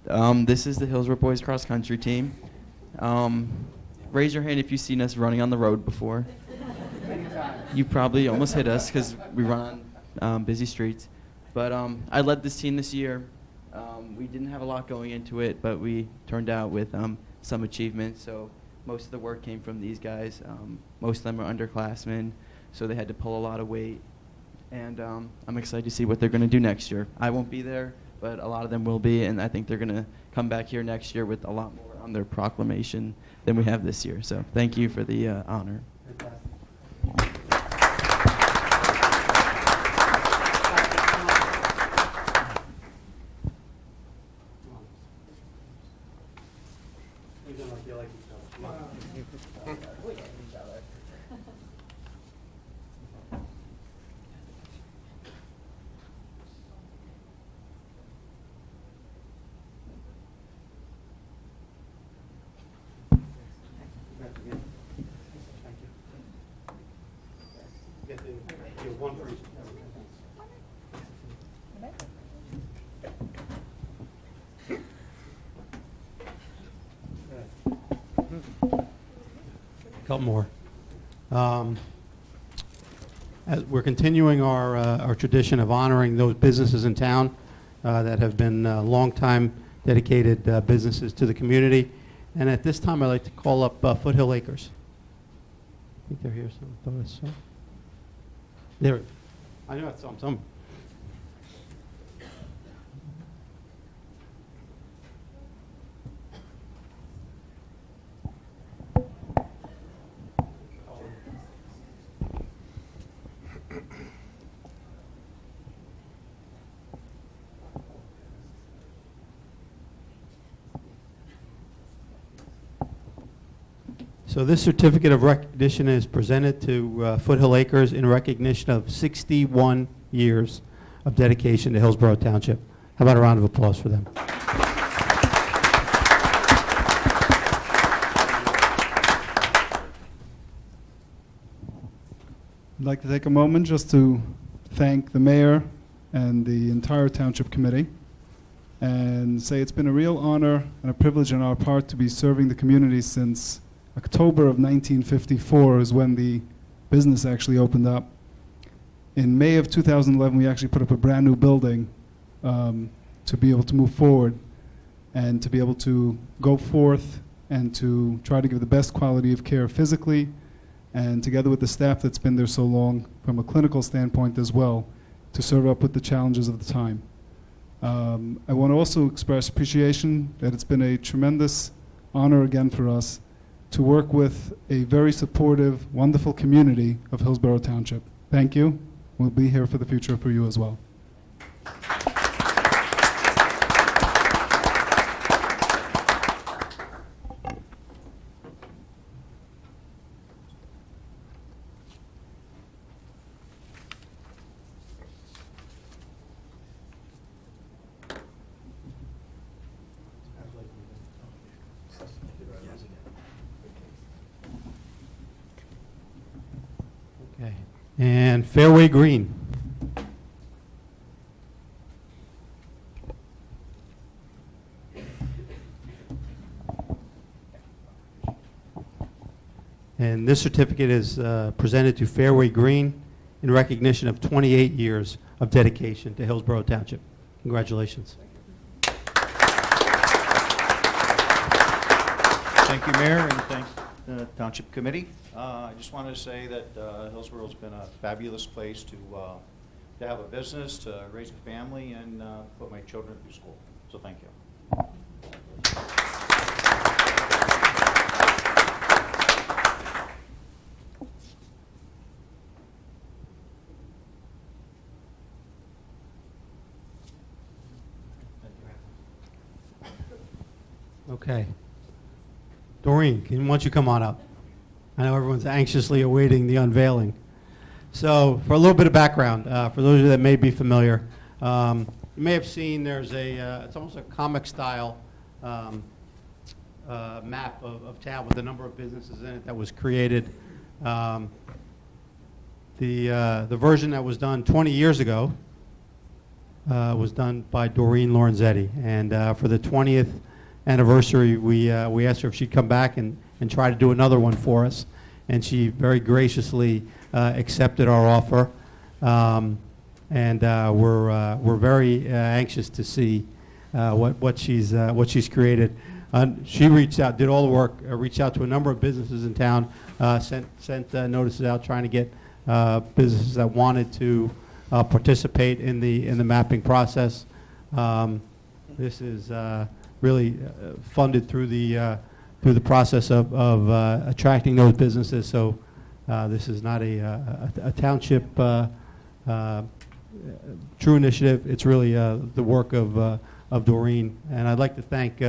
Speaker 1: something?
Speaker 9: This is the Hillsborough Boys Cross Country team. Raise your hand if you've seen us running on the road before. You probably almost hit us because we run on busy streets. But I led this team this year. We didn't have a lot going into it, but we turned out with some achievements. So most of the work came from these guys. Most of them are underclassmen, so they had to pull a lot of weight. And I'm excited to see what they're going to do next year. I won't be there, but a lot of them will be, and I think they're going to come back here next year with a lot more on their proclamation than we have this year. So thank you for the honor.
Speaker 1: Couple more. As we're continuing our tradition of honoring those businesses in town that have been long-time dedicated businesses to the community. And at this time, I'd like to call up Foothill Acres. I think they're here. So I thought I saw. There. I know I saw some. So this certificate of recognition is presented to Foothill Acres in recognition of 61 years of dedication to Hillsborough Township. How about a round of applause for them?
Speaker 12: I'd like to take a moment just to thank the mayor and the entire township committee and say it's been a real honor and a privilege on our part to be serving the community since October of 1954 is when the business actually opened up. In May of 2011, we actually put up a brand new building to be able to move forward and to be able to go forth and to try to give the best quality of care physically and together with the staff that's been there so long from a clinical standpoint as well to serve up with the challenges of the time. I want to also express appreciation that it's been a tremendous honor again for us to work with a very supportive, wonderful community of Hillsborough Township. Thank you. We'll be here for the future for you as well.
Speaker 1: Okay. And Fairway Green. And this certificate is presented to Fairway Green in recognition of 28 years of dedication to Hillsborough Township. Congratulations.
Speaker 13: Thank you, Mayor, and Township Committee. I just wanted to say that Hillsborough has been a fabulous place to have a business, to raise a family, and put my children through school. So thank you.
Speaker 1: Okay. Doreen, why don't you come on up? I know everyone's anxiously awaiting the unveiling. So, for a little bit of background, for those of you that may be familiar, you may have seen there's it's almost a comic style map of town with a number of businesses in it that was created. The version that was done 20 years ago was done by Doreen Lorenzetti, and for the 20th anniversary, we asked her if she'd come back and try to do another one for us, and she very graciously accepted our offer, and we're very anxious to see what she's created. She reached out, did all the work, reached out to a number of businesses in town, sent notices out trying to get businesses that wanted to participate in the mapping process. This is really funded through the process of attracting those businesses. So this is not a township true initiative. It's really the work of Doreen, and I'd like to thank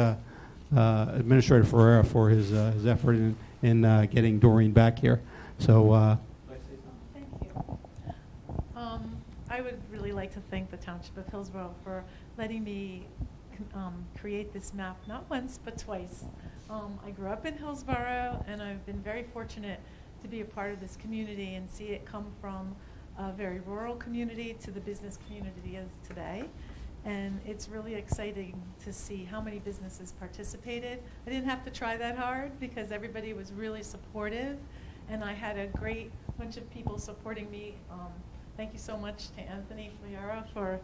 Speaker 1: Administrator Ferreira for his effort in getting Doreen back here. So.
Speaker 14: Thank you. I would really like to thank the Township of Hillsborough for letting me create this map, not once, but twice. I grew up in Hillsborough, and I've been very fortunate to be a part of this community and see it come from a very rural community to the business community it is today. And it's really exciting to see how many businesses participated. I didn't have to try that hard because everybody was really supportive, and I had a great bunch of people supporting me. Thank you so much to Anthony Fiera for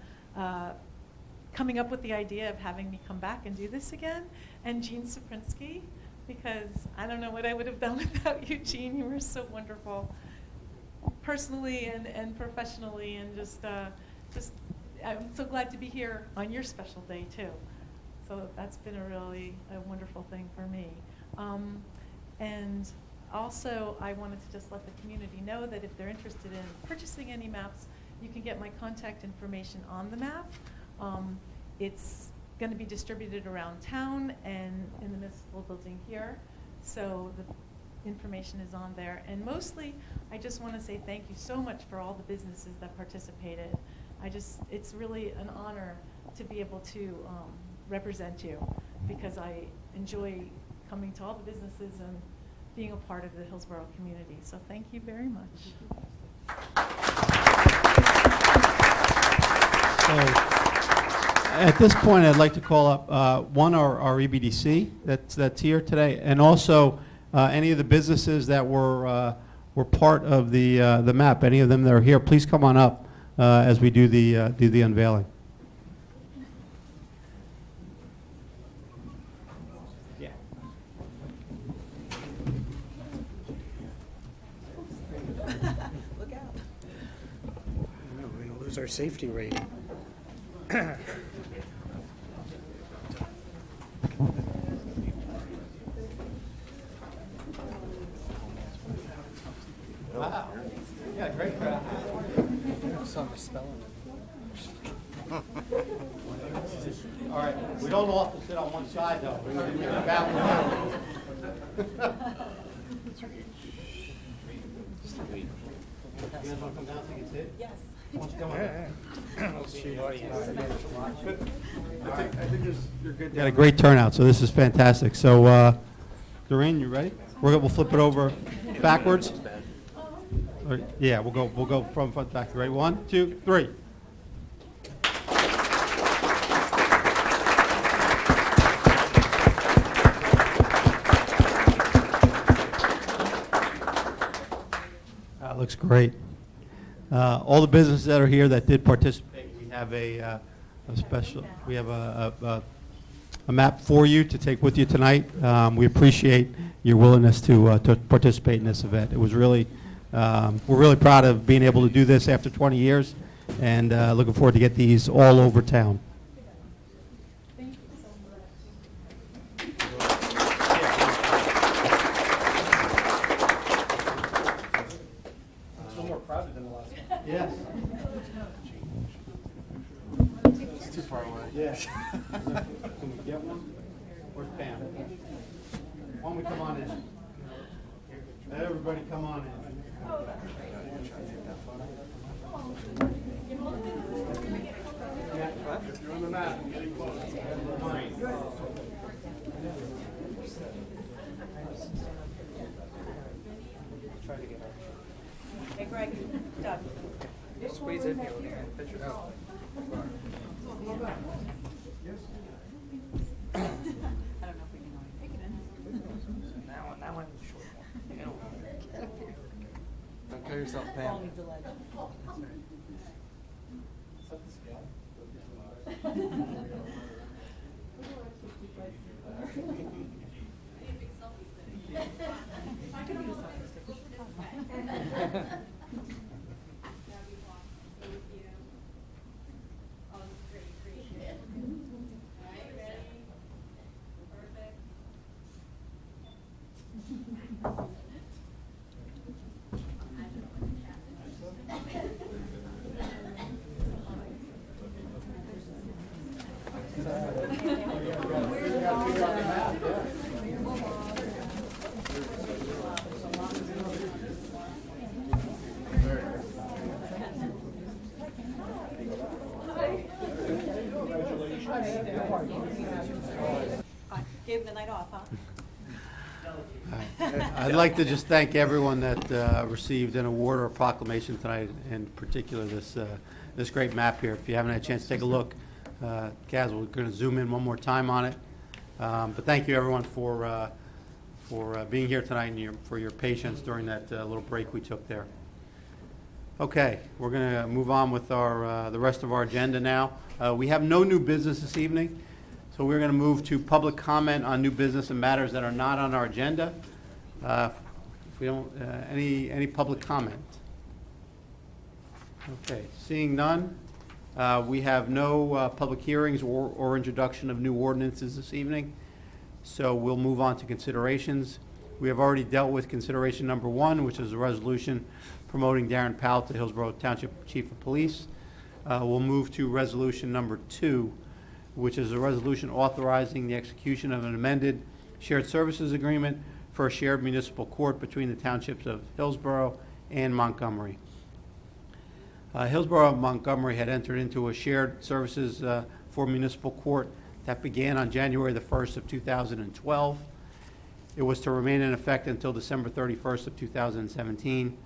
Speaker 14: coming up with the idea of having me come back and do this again, and Gene Saprinsky, because I don't know what I would have done without you, Gene. You were so wonderful, personally and professionally, and just I'm so glad to be here on your special day too. So that's been a wonderful thing for me. And also, I wanted to just let the community know that if they're interested in purchasing any maps, you can get my contact information on the map. It's going to be distributed around town and in the municipal building here, so the information is on there. And mostly, I just want to say thank you so much for all the businesses that participated. It's really an honor to be able to represent you, because I enjoy coming to all the businesses and being a part of the Hillsborough community. So thank you very much.
Speaker 1: So, at this point, I'd like to call up our EBDC that's here today, and also any of the businesses that were part of the map. Any of them that are here, please come on up as we do the unveiling. Yeah.
Speaker 6: Look out. We're going to lose our safety rating.
Speaker 1: Wow. Yeah, great crowd. All right, we don't all have to sit on one side, though. We're going to give it a balance. You guys want to come down so you can sit? Yes. Why don't you come on? I think you're good. You had a great turnout, so this is fantastic. So, Doreen, you ready? We'll flip it over backwards. Yeah, we'll go from front to back. Ready? 1, 2, 3. That looks great. All the businesses that are here that did participate, we have a map for you to take with you tonight. We appreciate your willingness to participate in this event. It was really, we're really proud of being able to do this after 20 years, and looking forward to get these all over town.
Speaker 3: more crowded than the last one.
Speaker 1: Yes.
Speaker 3: It's too far away.
Speaker 1: Yes. Can we get one? Where's Pam? Why don't we come on in? Everybody come on in. You're on the map. We're getting close.
Speaker 4: Hey, Greg, Doug.
Speaker 3: Squeeze it. Picture.
Speaker 4: I don't know if we can take it in.
Speaker 3: That one is short. Don't kill yourself, Pam.
Speaker 4: Paul needs a ledge. Gave him the night off, huh?
Speaker 1: I'd like to just thank everyone that received an award or a proclamation tonight, in particular this great map here. If you haven't had a chance to take a look, Kaz, we're going to zoom in one more time on it. But thank you, everyone, for being here tonight and for your patience during that little break we took there. Okay, we're going to move on with the rest of our agenda now. We have no new business this evening, so we're going to move to public comment on new business and matters that are not on our agenda. If we don't, any public comment? Okay, seeing none, we have no public hearings or introduction of new ordinances this evening, so we'll move on to considerations. We have already dealt with consideration number 1, which is a resolution promoting Darren Powell to Hillsborough Township Chief of Police. We'll move to resolution number 2, which is a resolution authorizing the execution of an amended shared services agreement for a shared municipal court between the townships of Hillsborough and Montgomery. Hillsborough and Montgomery had entered into a shared services for municipal court that began on January the 1st of 2012. It was to remain in effect until December 31st of 2017.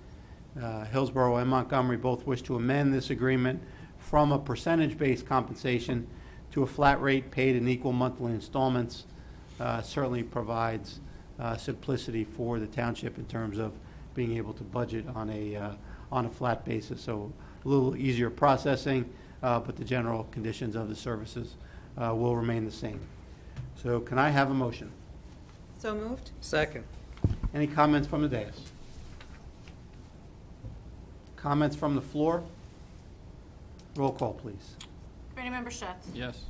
Speaker 1: Hillsborough and Montgomery both wish to amend this agreement from a percentage-based compensation to a flat rate paid in equal monthly installments. Certainly provides simplicity for the township in terms of being able to budget on a flat basis. So a little easier processing, but the general conditions of the services will remain the same. So can I have a motion?
Speaker 2: So moved?
Speaker 6: Second.
Speaker 1: Any comments from the dais? Comments from the floor? Roll call, please.
Speaker 2: Committee Member Schutz?
Speaker 5: Yes.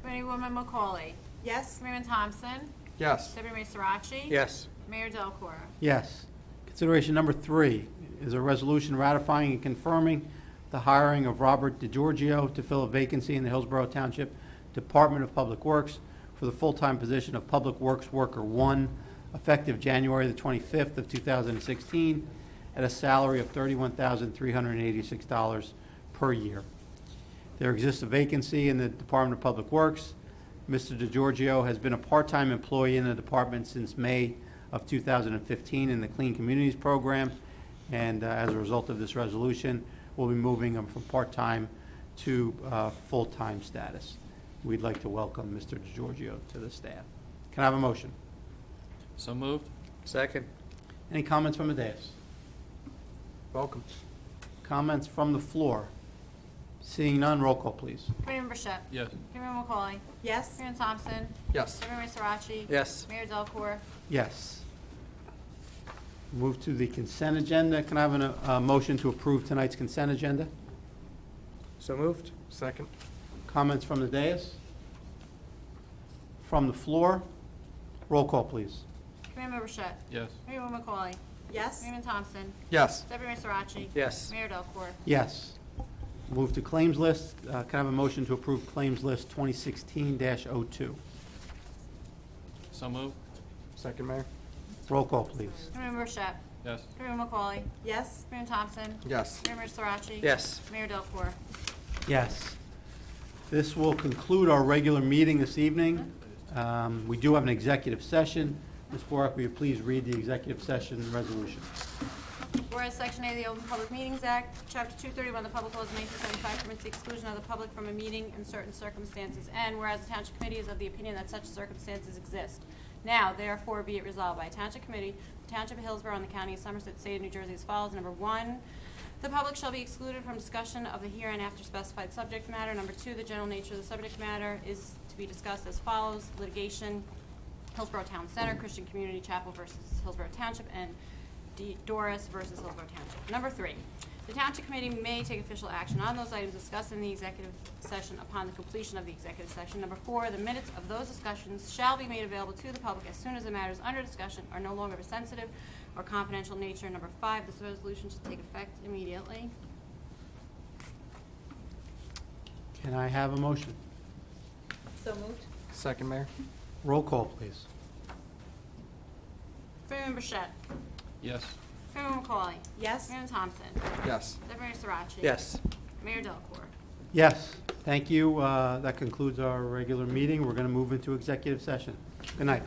Speaker 2: Committeewoman McCauley?
Speaker 4: Yes.
Speaker 2: Committeeman Thompson?
Speaker 3: Yes.
Speaker 2: Deputy Mayor Sarachi?
Speaker 6: Yes.
Speaker 2: Mayor Delacqua?
Speaker 1: Yes. Consideration number 3 is a resolution ratifying and confirming the hiring of Robert DeGiorgio to fill a vacancy in the Hillsborough Township Department of Public Works for the full-time position of Public Works Worker 1, effective January the 25th of 2016, at a salary of $31,386 per year. There exists a vacancy in the Department of Public Works. Mr. DeGiorgio has been a part-time employee in the department since May of 2015 in the Clean Communities Program, and as a result of this resolution, we'll be moving him from part-time to full-time status. We'd like to welcome Mr. DeGiorgio to the staff. Can I have a motion?
Speaker 5: So moved?
Speaker 6: Second.
Speaker 1: Any comments from the dais?
Speaker 3: Welcome.
Speaker 1: Comments from the floor? Seeing none, roll call, please.
Speaker 2: Committee Member Schutz?
Speaker 5: Yes.
Speaker 2: Committeewoman McCauley?
Speaker 4: Yes.
Speaker 2: Committeeman Thompson?
Speaker 3: Yes.
Speaker 2: Deputy Mayor Sarachi?
Speaker 6: Yes.
Speaker 2: Mayor Delacqua?
Speaker 1: Yes. Move to the consent agenda. Can I have a motion to approve tonight's consent agenda?
Speaker 6: So moved.
Speaker 3: Second.
Speaker 1: Comments from the dais? From the floor? Roll call, please.
Speaker 2: Committeeman Bichette.
Speaker 5: Yes.
Speaker 2: Committeewoman McCauley.
Speaker 4: Yes.
Speaker 2: Committeeman Thompson.
Speaker 3: Yes.
Speaker 2: Deputy Mayor Sarachi.
Speaker 6: Yes.
Speaker 2: Mayor Delcor.
Speaker 1: Yes. Move to claims list. Can I have a motion to approve claims list 2016-02?
Speaker 5: So moved.
Speaker 3: Second, Mayor.
Speaker 1: Roll call, please.
Speaker 2: Committeeman Bichette.
Speaker 5: Yes.
Speaker 2: Committeeman McCauley.
Speaker 4: Yes.
Speaker 2: Committeeman Thompson.
Speaker 3: Yes.
Speaker 2: Mayor Sarachi.
Speaker 6: Yes.
Speaker 2: Mayor Delcor.
Speaker 1: Yes. This will conclude our regular meeting this evening. We do have an executive session. Ms. Borak, will you please read the executive session resolution?
Speaker 2: Whereas Section A of the Open Public Meetings Act, Chapter 231 of the Public Laws of 1975 permits the exclusion of the public from a meeting in certain circumstances, and whereas the Township Committee is of the opinion that such circumstances exist. Now, therefore, be it resolved by Township Committee, the Township of Hillsborough, and the County of Somerset, State of New Jersey as follows. Number 1, the public shall be excluded from discussion of the hereinafter specified subject matter. Number 2, the general nature of the subject matter is to be discussed as follows: litigation, Hillsborough Town Center, Christian Community Chapel versus Hillsborough Township, and Doris versus Hillsborough Township. Number 3, the Township Committee may take official action on those items discussed in the executive session upon the completion of the executive session. Number 4, the minutes of those discussions shall be made available to the public as soon as the matters under discussion are no longer of a sensitive or confidential nature. Number 5, this resolution should take effect immediately.
Speaker 1: Can I have a motion?
Speaker 4: So moved.
Speaker 3: Second, Mayor.
Speaker 1: Roll call, please.
Speaker 2: Committeeman Bichette.
Speaker 5: Yes.
Speaker 2: Committeeman McCauley.
Speaker 4: Yes.
Speaker 2: Committeeman Thompson.
Speaker 3: Yes.
Speaker 2: Deputy Mayor Sarachi.
Speaker 6: Yes.
Speaker 2: Mayor Delcor.
Speaker 1: Yes, thank you. That concludes our regular meeting. We're going to move into executive session. Good night.